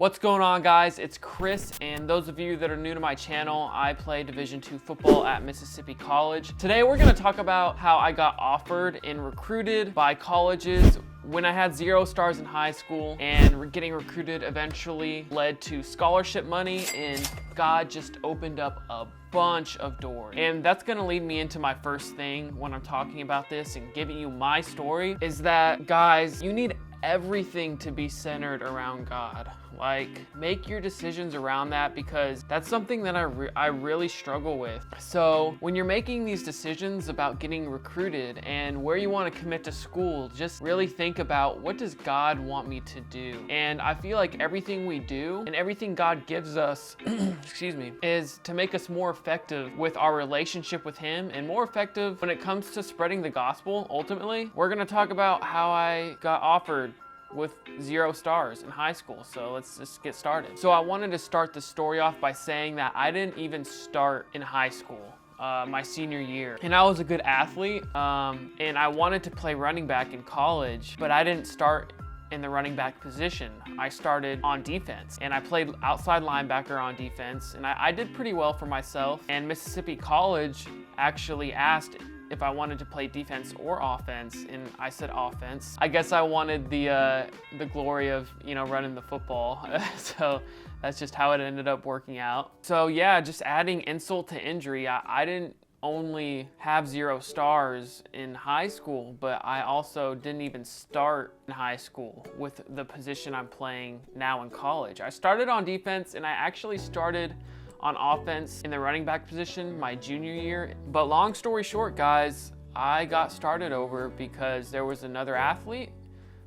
What's going on, guys? It's Chris, and those of you that are new to my channel, I play Division II football at Mississippi College. Today we're going to talk about how I got offered and recruited by colleges when I had 0 stars in high school, and getting recruited eventually led to scholarship money, and God just opened up a bunch of doors. And that's gonna lead me into my first thing when I'm talking about this and giving you my story, is that, guys, you need everything to be centered around God. Like, make your decisions around that, because that's something that I really struggle with. So when you're making these decisions about getting recruited and where you want to commit to school, just really think about, what does God want me to do? And I feel like everything we do and everything God gives us excuse me, is to make us more effective with our relationship with Him, and more effective when it comes to spreading the gospel. Ultimately, we're going to talk about how I got offered with 0 stars in high school. So let's just get started. So I wanted to start the story off by saying that I didn't even start in high school my senior year. And I was a good athlete, and I wanted to play running back in college, but I didn't start in the running back position. I started on defense, and I played outside linebacker on defense, and I did pretty well for myself. And Mississippi College actually asked if I wanted to play defense or offense, and I said offense. I guess I wanted the glory of, running the football. So that's just how it ended up working out. So yeah, just adding insult to injury, I didn't only have 0 stars in high school, but I also didn't even start in high school with the position I'm playing now in college. I started on defense, and I actually started on offense in the running back position my junior year. But long story short, guys, I got started over because there was another athlete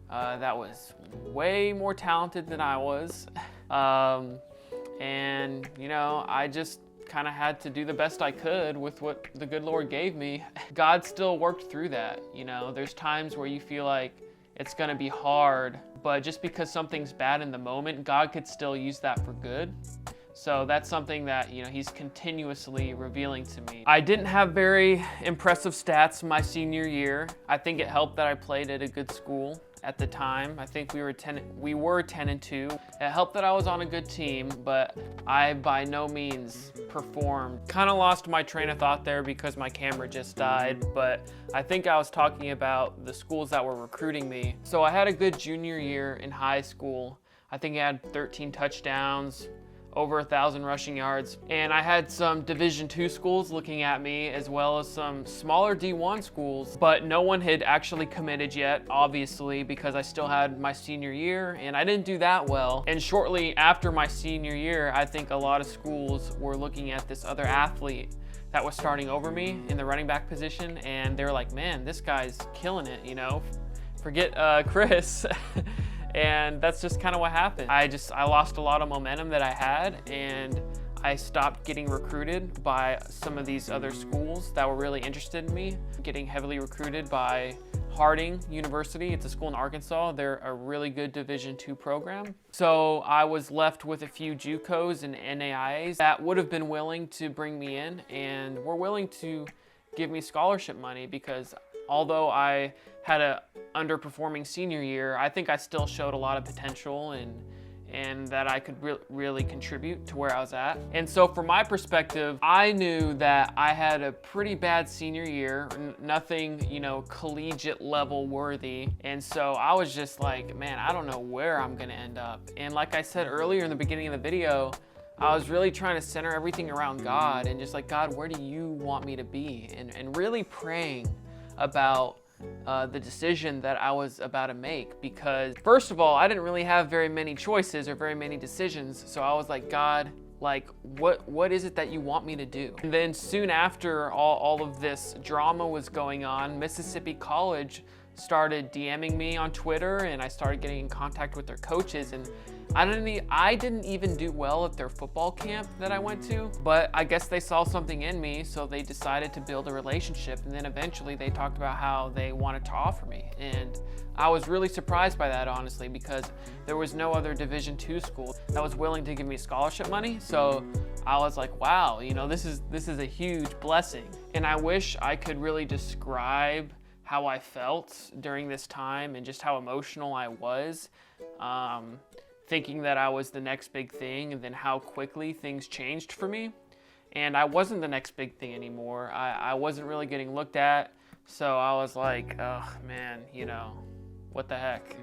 that was way more talented than I was. And I just kind of had to do the best I could with what the good Lord gave me. God still worked through that. There's times where you feel like it's gonna be hard, but just because something's bad in the moment, God could still use that for good. So that's something that, He's continuously revealing to me. I didn't have very impressive stats my senior year. I think it helped that I played at a good school at the time. I think we were 10-2. It helped that I was on a good team, but I by no means performed. Kind of lost my train of thought there because my camera just died, but I think I was talking about the schools that were recruiting me. So I had a good junior year in high school. I think I had 13 touchdowns, over 1,000 rushing yards. And I had some Division II schools looking at me, as well as some smaller D1 schools, but no one had actually committed yet, obviously, because I still had my senior year and I didn't do that well. And shortly after my senior year, I think a lot of schools were looking at this other athlete that was starting over me in the running back position, and they were like, man, this guy's killing it, forget Chris. And that's just kind of what happened. I lost a lot of momentum that I had, and I stopped getting recruited by some of these other schools that were really interested in me. Getting heavily recruited by Harding University. It's a school in Arkansas. They're a really good Division II program. So I was left with a few JUCOs and NAIAs that would have been willing to bring me in, and were willing to give me scholarship money, because although I had a underperforming senior year, I think I still showed a lot of potential, and that I could really contribute to where I was at. And so from my perspective, I knew that I had a pretty bad senior year, nothing, collegiate level worthy. And so I was just like, man, I don't know where I'm gonna end up. And like I said earlier in the beginning of the video, I was really trying to center everything around God, and just like, God, where do you want me to be? And really praying about the decision that I was about to make, because first of all, I didn't really have very many choices or very many decisions. So I was like, God, like, what is it that you want me to do? And then soon after all of this drama was going on, Mississippi College started DMing me on Twitter, and I started getting in contact with their coaches, and I didn't even do well at their football camp that I went to, but I guess they saw something in me, so they decided to build a relationship, and then eventually they talked about how they wanted to offer me. And I was really surprised by that, honestly, because there was no other Division II school that was willing to give me scholarship money. So I was like, wow, this is a huge blessing. And I wish I could really describe how I felt during this time and just how emotional I was. thinking that I was the next big thing, and then how quickly things changed for me. And I wasn't the next big thing anymore. I wasn't really getting looked at. So I was like, oh man, what the heck?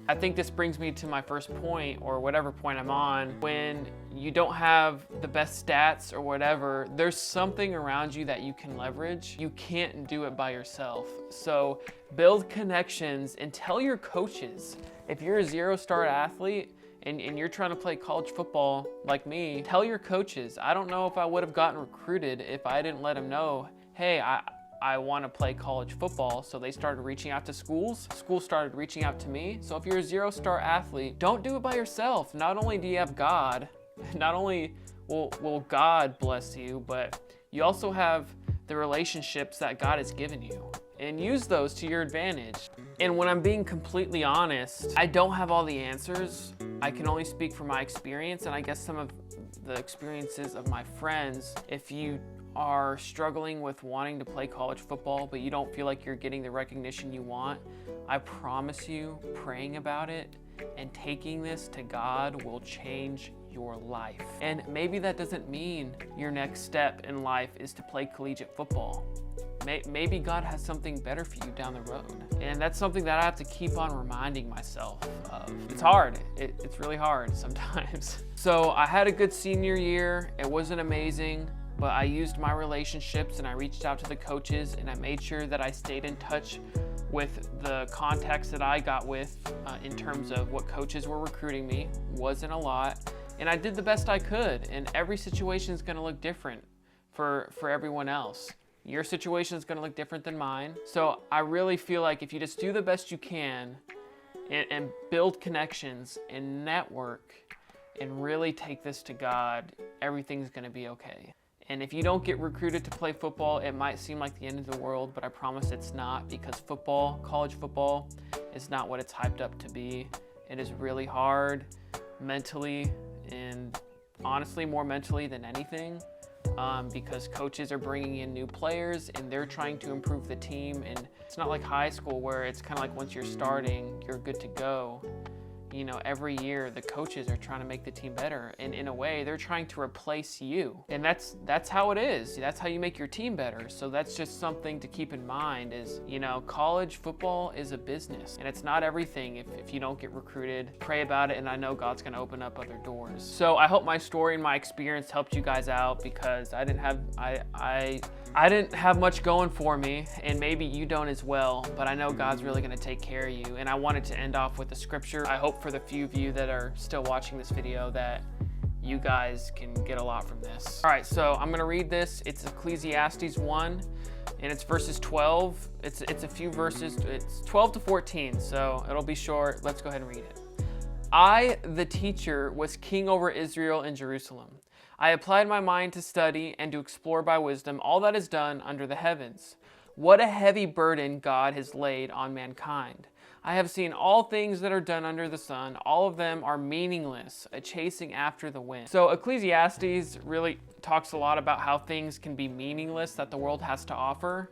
I think this brings me to my first point, or whatever point I'm on. When you don't have the best stats or whatever, there's something around you that you can leverage. You can't do it by yourself. So build connections and tell your coaches. If you're a 0-star athlete and you're trying to play college football like me, tell your coaches. I don't know if I would have gotten recruited if I didn't let them know, hey, I want to play college football. So they started reaching out to schools. Schools started reaching out to me. So if you're a 0-star athlete, don't do it by yourself. Not only do you have God, not only will God bless you, but you also have the relationships that God has given you, and use those to your advantage. And when I'm being completely honest, I don't have all the answers. I can only speak from my experience, and I guess some of the experiences of my friends. If you are struggling with wanting to play college football, but you don't feel like you're getting the recognition you want, I promise you, praying about it and taking this to God will change your life. And maybe that doesn't mean your next step in life is to play collegiate football. Maybe God has something better for you down the road. And that's something that I have to keep on reminding myself of. It's hard. It's really hard sometimes. So I had a good senior year. It wasn't amazing, but I used my relationships and I reached out to the coaches and I made sure that I stayed in touch with the contacts that I got with in terms of what coaches were recruiting me. Wasn't a lot. And I did the best I could. And every situation is going to look different for everyone else. Your situation is going to look different than mine. So I really feel like if you just do the best you can and build connections and network and really take this to God, everything's going to be okay. And if you don't get recruited to play football, it might seem like the end of the world, but I promise it's not, because football, college football, is not what it's hyped up to be. It is really hard mentally, and honestly more mentally than anything, because coaches are bringing in new players and they're trying to improve the team. And it's not like high school where it's kind of like once you're starting, you're good to go. Every year the coaches are trying to make the team better, and in a way they're trying to replace you. And that's how it is. That's how you make your team better. So that's just something to keep in mind is, college football is a business, and it's not everything. If you don't get recruited, pray about it, and I know God's gonna open up other doors. So I hope my story and my experience helped you guys out, because I didn't have much going for me, and maybe you don't as well, but I know God's really gonna take care of you. And I wanted to end off with a scripture. I hope for the few of you that are still watching this video that you guys can get a lot from this. All right, so I'm gonna read this. It's Ecclesiastes 1, and it's verses 12. It's a few verses. It's 12 to 14, so it'll be short. Let's go ahead and read it. I, the teacher, was king over Israel and Jerusalem. I applied my mind to study and to explore by wisdom all that is done under the heavens. What a heavy burden God has laid on mankind. I have seen all things that are done under the sun. All of them are meaningless, a chasing after the wind. So Ecclesiastes really talks a lot about how things can be meaningless that the world has to offer.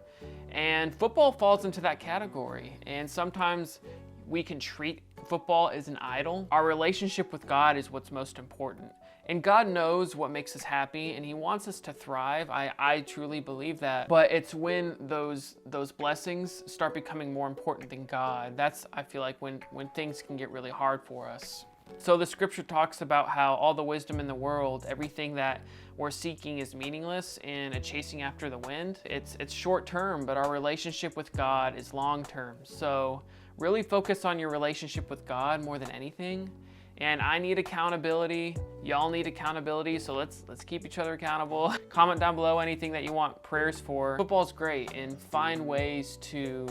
And football falls into that category. And sometimes we can treat football as an idol. Our relationship with God is what's most important. And God knows what makes us happy, and He wants us to thrive. I truly believe that. But it's when those blessings start becoming more important than God. That's, I feel like, when things can get really hard for us. So the scripture talks about how all the wisdom in the world, everything that we're seeking is meaningless and a chasing after the wind. It's short term, but our relationship with God is long term. So really focus on your relationship with God more than anything. And I need accountability. Y'all need accountability. So let's keep each other accountable. Comment down below anything that you want prayers for. Football's great, and find ways to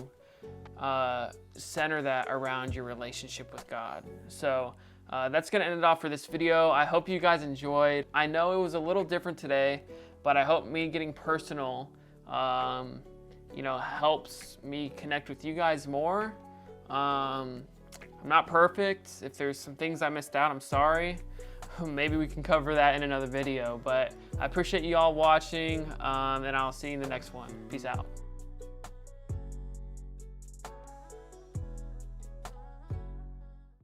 center that around your relationship with God. So that's gonna end it off for this video. I hope you guys enjoyed. I know it was a little different today, but I hope me getting personal, helps me connect with you guys more. I'm not perfect. If there's some things I missed out, I'm sorry. Maybe we can cover that in another video, but I appreciate you all watching, and I'll see you in the next one. Peace out.